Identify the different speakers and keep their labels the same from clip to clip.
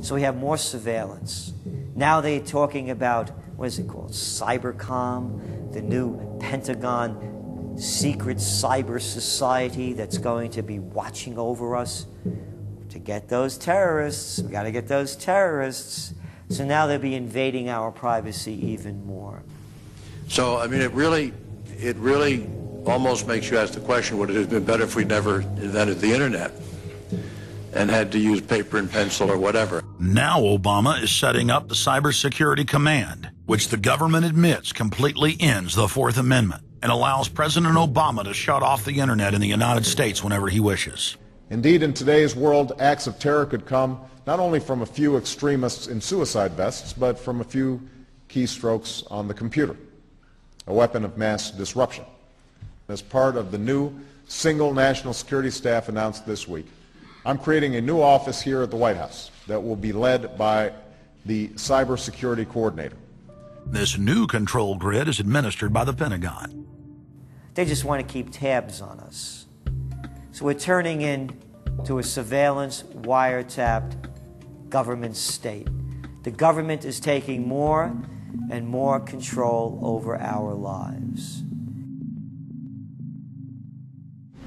Speaker 1: So we have more surveillance. Now they're talking about, what is it called, cybercom, the new Pentagon secret cyber society that's going to be watching over us. To get those terrorists, we got to get those terrorists. So now they'll be invading our privacy even more.
Speaker 2: So, I mean, it really almost makes you ask the question, would it have been better if we never invented the internet and had to use paper and pencil or whatever?
Speaker 3: Now Obama is setting up the Cybersecurity Command, which the government admits completely ends the Fourth Amendment and allows President Obama to shut off the internet in the United States whenever he wishes.
Speaker 4: Indeed, in today's world, acts of terror could come not only from a few extremists in suicide vests, but from a few keystrokes on the computer, a weapon of mass disruption. As part of the new single national security staff announced this week, I'm creating a new office here at the White House that will be led by the cybersecurity coordinator.
Speaker 3: This new control grid is administered by the Pentagon.
Speaker 1: They just want to keep tabs on us. So we're turning into a surveillance, wiretapped government state. The government is taking more and more control over our lives.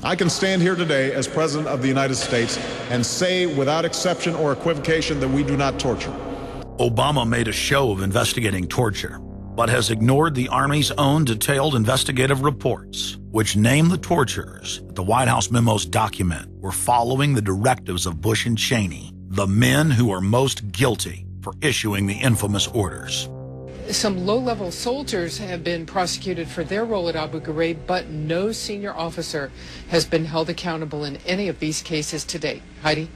Speaker 4: I can stand here today as President of the United States and say without exception or equivocation that we do not torture.
Speaker 3: Obama made a show of investigating torture, but has ignored the Army's own detailed investigative reports, which name the torturers that the White House memos document were following the directives of Bush and Cheney, the men who are most guilty for issuing the infamous orders.
Speaker 5: Some low-level soldiers have been prosecuted for their role at Abu Ghraib, but no senior officer has been held accountable in any of these cases to date. Heidi?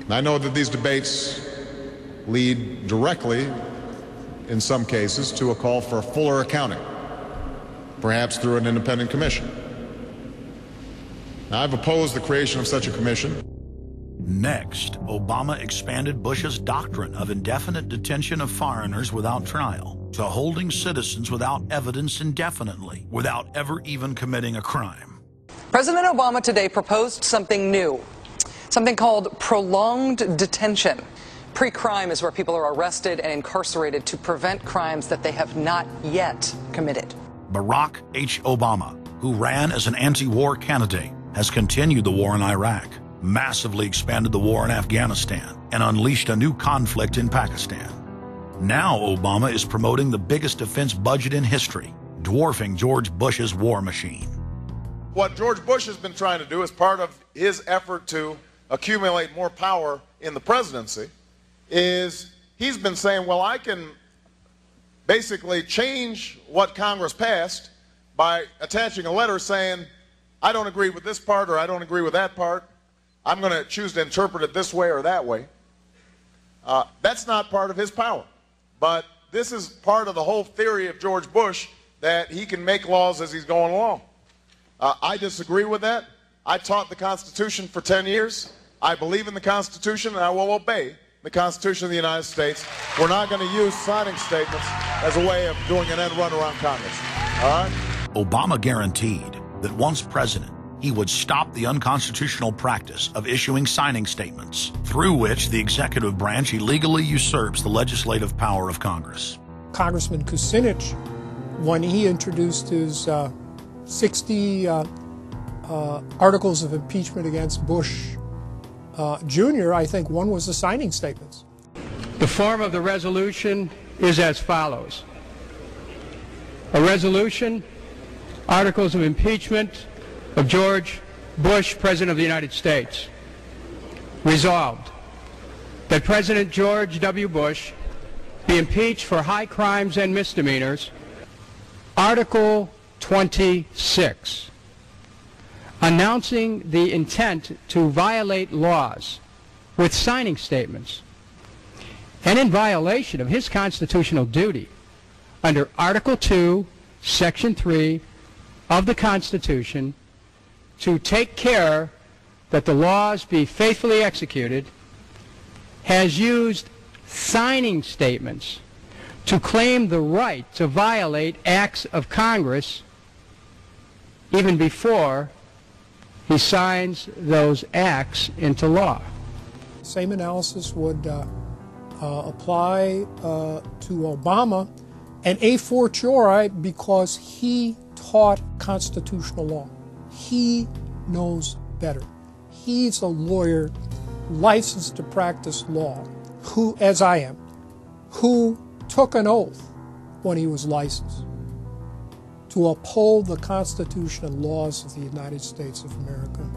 Speaker 4: I know that these debates lead directly, in some cases, to a call for fuller accounting, perhaps through an independent commission. Now, I've opposed the creation of such a commission.
Speaker 3: Next, Obama expanded Bush's doctrine of indefinite detention of foreigners without trial to holding citizens without evidence indefinitely, without ever even committing a crime.
Speaker 6: President Obama today proposed something new, something called prolonged detention. Pre-crime is where people are arrested and incarcerated to prevent crimes that they have not yet committed.
Speaker 3: Barack H. Obama, who ran as an anti-war candidate, has continued the war in Iraq, massively expanded the war in Afghanistan, and unleashed a new conflict in Pakistan. Now Obama is promoting the biggest defense budget in history, dwarfing George Bush's war machine.
Speaker 4: What George Bush has been trying to do as part of his effort to accumulate more power in the presidency is he's been saying, well, I can basically change what Congress passed by attaching a letter saying, I don't agree with this part or I don't agree with that part. I'm going to choose to interpret it this way or that way. That's not part of his power. But this is part of the whole theory of George Bush, that he can make laws as he's going along. I disagree with that. I taught the Constitution for 10 years. I believe in the Constitution, and I will obey the Constitution of the United States. We're not going to use signing statements as a way of doing an end run around Congress. All right?
Speaker 3: Obama guaranteed that once president, he would stop the unconstitutional practice of issuing signing statements, through which the executive branch illegally usurps the legislative power of Congress.
Speaker 7: Congressman Kucinich, when he introduced his 60 articles of impeachment against Bush Jr., I think one was the signing statements.
Speaker 8: The form of the resolution is as follows. A resolution, articles of impeachment of George Bush, President of the United States. Resolved, that President George W. Bush be impeached for high crimes and misdemeanors. Article 26, announcing the intent to violate laws with signing statements, and in violation of his constitutional duty under Article 2, Section 3 of the Constitution, to take care that the laws be faithfully executed, has used signing statements to claim the right to violate acts of Congress even before he signs those acts into law.
Speaker 7: Same analysis would apply to Obama, and a fortiori because he taught constitutional law. He knows better. He's a lawyer licensed to practice law, who, as I am, who took an oath when he was licensed to uphold the Constitution and laws of the United States of America.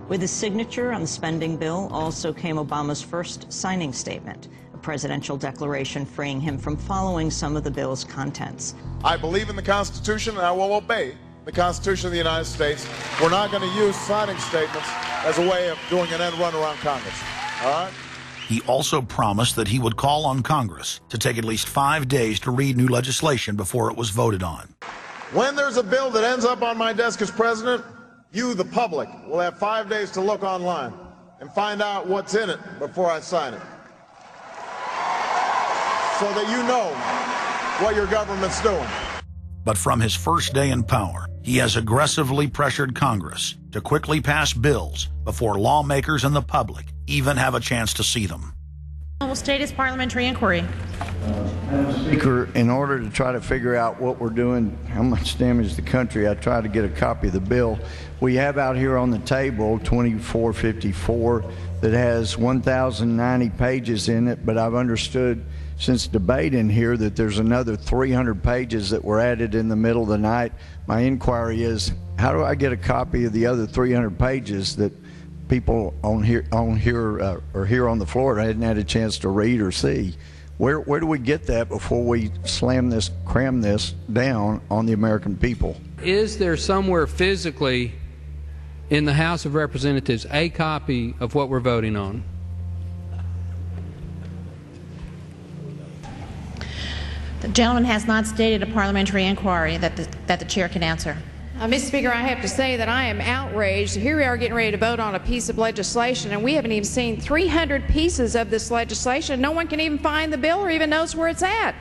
Speaker 9: With his signature on the spending bill also came Obama's first signing statement, a presidential declaration freeing him from following some of the bill's contents.
Speaker 4: I believe in the Constitution and I will obey the Constitution of the United States. We're not going to use signing statements as a way of doing an end run around Congress. All right?
Speaker 3: He also promised that he would call on Congress to take at least 5 days to read new legislation before it was voted on.
Speaker 4: When there's a bill that ends up on my desk as president, you, the public, will have 5 days to look online and find out what's in it before I sign it, so that you know what your government's doing.
Speaker 3: But from his first day in power, he has aggressively pressured Congress to quickly pass bills before lawmakers and the public even have a chance to see them.
Speaker 10: Will state his parliamentary inquiry.
Speaker 11: Speaker, in order to try to figure out what we're doing, how much damage to the country, I tried to get a copy of the bill. We have out here on the table 2454 that has 1,090 pages in it, but I've understood since debate in here that there's another 300 pages that were added in the middle of the night. My inquiry is, how do I get a copy of the other 300 pages that people on here on the floor hadn't had a chance to read or see? Where do we get that before we cram this down on the American people?
Speaker 12: Is there somewhere physically in the House of Representatives a copy of what we're voting on?
Speaker 10: The gentleman has not stated a parliamentary inquiry that the chair can answer.
Speaker 13: Mr. Speaker, I have to say that I am outraged. Here we are getting ready to vote on a piece of legislation, and we haven't even seen 300 pieces of this legislation. No one can even find the bill or even knows where it's at.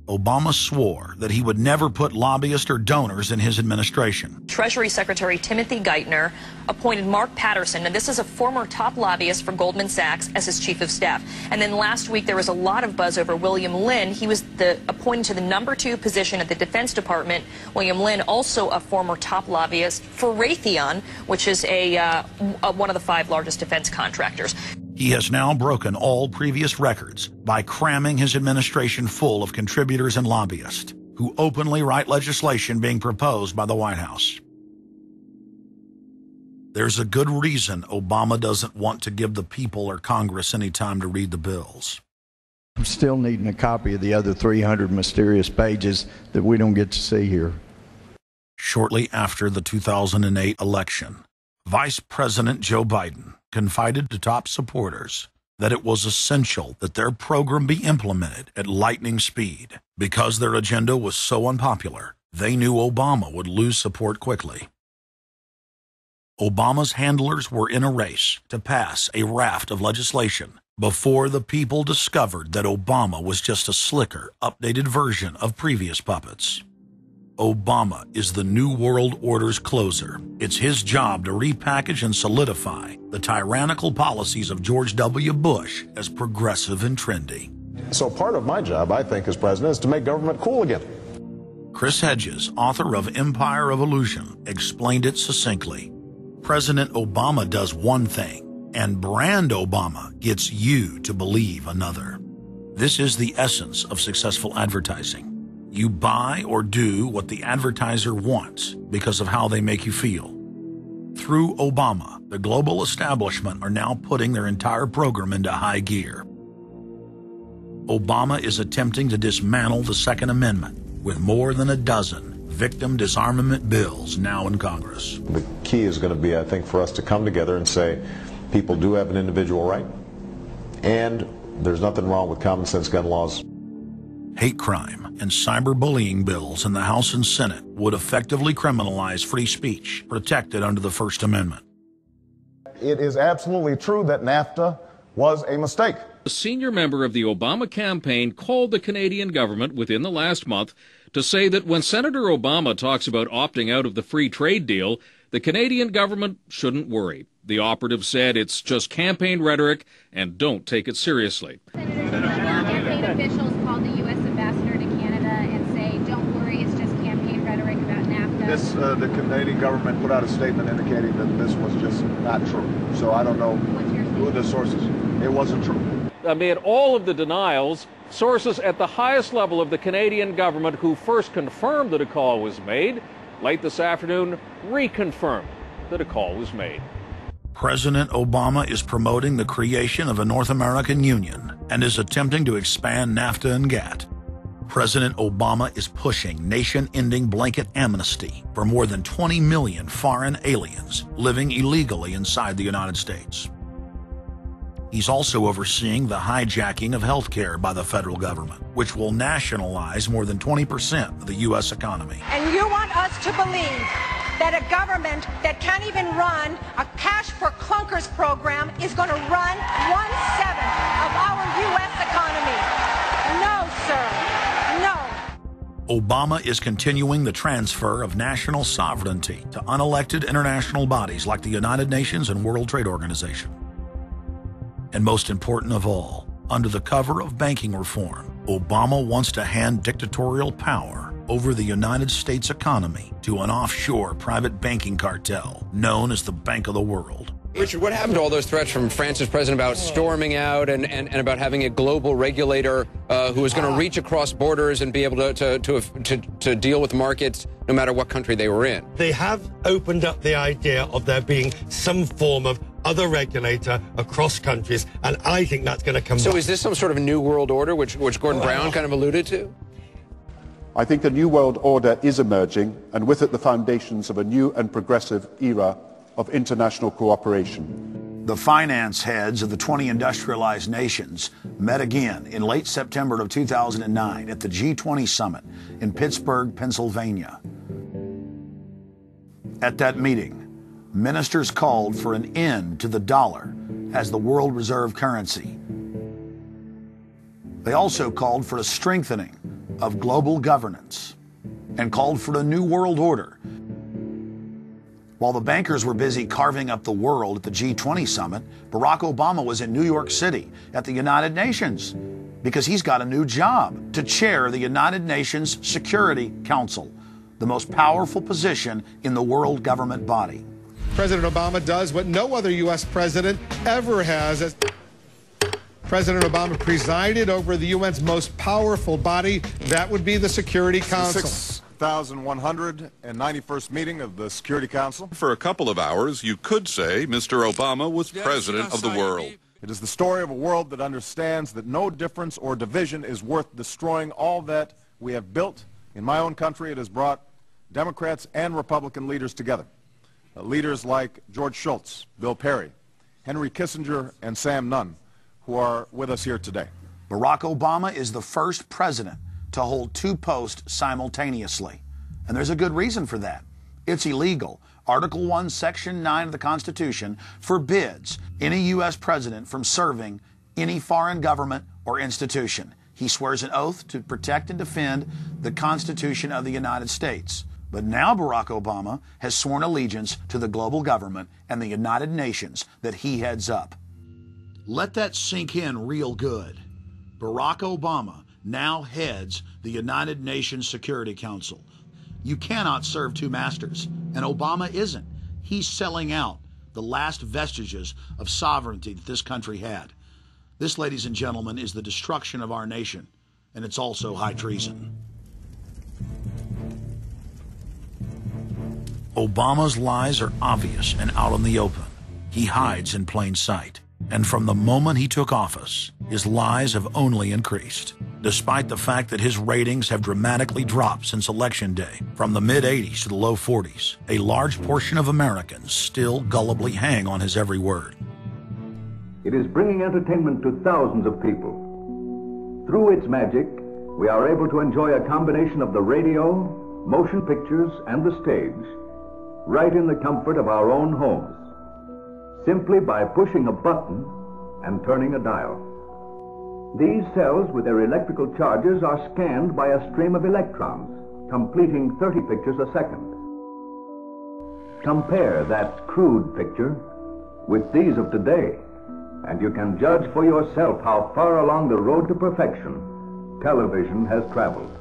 Speaker 3: Obama swore that he would never put lobbyists or donors in his administration.
Speaker 14: Treasury Secretary Timothy Geithner appointed Mark Patterson, and this is a former top lobbyist for Goldman Sachs, as his chief of staff. And then last week there was a lot of buzz over William Lynn. He was appointed to the #2 position at the Defense Department. William Lynn, also a former top lobbyist for Raytheon, which is one of the 5 largest defense contractors.
Speaker 3: He has now broken all previous records by cramming his administration full of contributors and lobbyists who openly write legislation being proposed by the White House. There's a good reason Obama doesn't want to give the people or Congress any time to read the bills.
Speaker 11: I'm still needing a copy of the other 300 mysterious pages that we don't get to see here.
Speaker 3: Shortly after the 2008 election, Vice President Joe Biden confided to top supporters that it was essential that their program be implemented at lightning speed. Because their agenda was so unpopular, they knew Obama would lose support quickly. Obama's handlers were in a race to pass a raft of legislation before the people discovered that Obama was just a slicker, updated version of previous puppets. Obama is the New World Order's closer. It's his job to repackage and solidify the tyrannical policies of George W. Bush as progressive and trendy.
Speaker 15: So part of my job, I think, as president, is to make government cool again.
Speaker 3: Chris Hedges, author of Empire of Illusion, explained it succinctly. President Obama does one thing, and brand Obama gets you to believe another. This is the essence of successful advertising. You buy or do what the advertiser wants because of how they make you feel. Through Obama, the global establishment are now putting their entire program into high gear. Obama is attempting to dismantle the Second Amendment with more than a dozen victim disarmament bills now in Congress.
Speaker 15: The key is going to be, I think, for us to come together and say people do have an individual right, and there's nothing wrong with common sense gun laws.
Speaker 3: Hate crime and cyberbullying bills in the House and Senate would effectively criminalize free speech protected under the First Amendment.
Speaker 15: It is absolutely true that NAFTA was a mistake.
Speaker 16: A senior member of the Obama campaign called the Canadian government within the last month to say that when Senator Obama talks about opting out of the free trade deal, the Canadian government shouldn't worry. The operative said it's just campaign rhetoric and don't take it seriously.
Speaker 17: officials called the U.S. ambassador to Canada and say, don't worry, it's just campaign rhetoric about NAFTA?
Speaker 18: The Canadian government put out a statement indicating that this was just not true. So I don't know who the sources. It wasn't true.
Speaker 16: Amid all of the denials, sources at the highest level of the Canadian government who first confirmed that a call was made, late this afternoon reconfirmed that a call was made.
Speaker 3: President Obama is promoting the creation of a North American Union and is attempting to expand NAFTA and GATT. President Obama is pushing nation-ending blanket amnesty for more than 20 million foreign aliens living illegally inside the United States. He's also overseeing the hijacking of health care by the federal government, which will nationalize more than 20% of the U.S. economy.
Speaker 19: And you want us to believe that a government that can't even run a cash for clunkers program is going to run 1/7 of our U.S. economy? No, sir. No.
Speaker 3: Obama is continuing the transfer of national sovereignty to unelected international bodies like the United Nations and World Trade Organization. And most important of all, under the cover of banking reform, Obama wants to hand dictatorial power over the United States economy to an offshore private banking cartel known as the Bank of the World.
Speaker 20: Richard, what happened to all those threats from France's president about storming out and about having a global regulator who was going to reach across borders and be able to deal with markets no matter what country they were in?
Speaker 21: They have opened up the idea of there being some form of other regulator across countries, and I think that's going to come
Speaker 20: So
Speaker 21: back.
Speaker 20: is this some sort of new world order, which Gordon Brown kind of alluded to?
Speaker 22: I think a new world order is emerging, and with it the foundations of a new and progressive era of international cooperation.
Speaker 3: The finance heads of the 20 industrialized nations met again in late September of 2009 at the G20 summit in Pittsburgh, Pennsylvania. At that meeting, ministers called for an end to the dollar as the world reserve currency. They also called for a strengthening of global governance and called for a new world order. While the bankers were busy carving up the world at the G20 summit, Barack Obama was in New York City at the United Nations because he's got a new job to chair the United Nations Security Council, the most powerful position in the world government body.
Speaker 23: President Obama does what no other U.S. president ever has. As President Obama presided over the UN's most powerful body, that would be the Security Council.
Speaker 4: 6,191st meeting of the Security Council.
Speaker 24: For a couple of hours, you could say Mr. Obama was president of the world.
Speaker 4: It is the story of a world that understands that no difference or division is worth destroying all that we have built. In my own country, it has brought Democrats and Republican leaders together. Leaders like George Shultz, Bill Perry, Henry Kissinger, and Sam Nunn, who are with us here today.
Speaker 3: Barack Obama is the first president to hold two posts simultaneously. And there's a good reason for that. It's illegal. Article 1, Section 9 of the Constitution forbids any U.S. president from serving any foreign government or institution. He swears an oath to protect and defend the Constitution of the United States. But now Barack Obama has sworn allegiance to the global government and the United Nations that he heads up. Let that sink in real good. Barack Obama now heads the United Nations Security Council. You cannot serve two masters, and Obama isn't. He's selling out the last vestiges of sovereignty that this country had. This, ladies and gentlemen, is the destruction of our nation, and it's also high treason. Obama's lies are obvious and out in the open. He hides in plain sight. And from the moment he took office, his lies have only increased, despite the fact that his ratings have dramatically dropped since Election Day. From the mid-80s to the low 40s, a large portion of Americans still gullibly hang on his every word.
Speaker 25: It is bringing entertainment to thousands of people. Through its magic, we are able to enjoy a combination of the radio, motion pictures, and the stage, right in the comfort of our own homes, simply by pushing a button and turning a dial. These cells with their electrical charges are scanned by a stream of electrons, completing 30 pictures a second. Compare that crude picture with these of today, and you can judge for yourself how far along the road to perfection television has traveled.